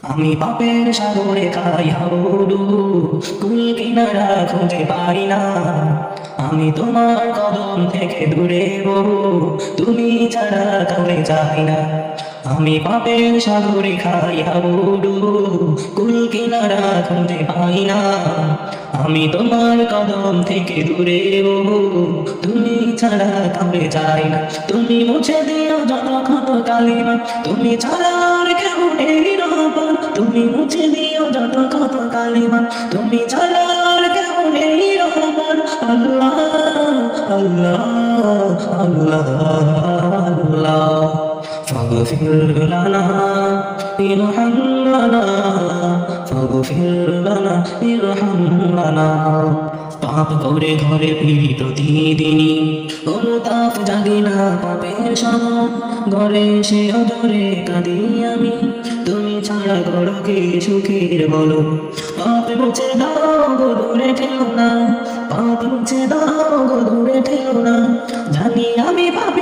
আমি পাপের সাগরে খাই হাবুডু, কুল কিনারা খুঁজে পাই না। আমি তোমার কদম থেকে দূরে বহু, তুমি ছাড়া কাউকে চাই না। আমি পাপের সাগরে খাই হাবুডু, কুল কিনারা খুঁজে পাই না। আমি তোমার কদম থেকে দূরে বহু, তুমি ছাড়া কাউকে চাই না। তুমি মুছে দিও যত ক্ষত কালিমা, তুমি ছাড়া আর কেউ নেই রহমান। তুমি মুছে দিও যত ক্ষত কালিমা, তুমি ছাড়া আর কেউ নেই রহমান। আল্লাহ আল্লাহ আল্লাহ আল্লাহ, ফাগফির লানা ইরহাম লানা, ফাগফির লানা ইরহাম লানা। পাপ করে ঘরে ফিরি প্রতিদিনই, অনুতাপ জাগি না পাপের সম। ঘরে এসে অজরে কাঁদি আমি, তুমি ছাড়া ঘরকে সুখের বলো। পাপ মুছে দাও গো দূরে ঠেলো না, পাপ মুছে দাও গো দূরে ঠেলো না। জানি আমি পাপী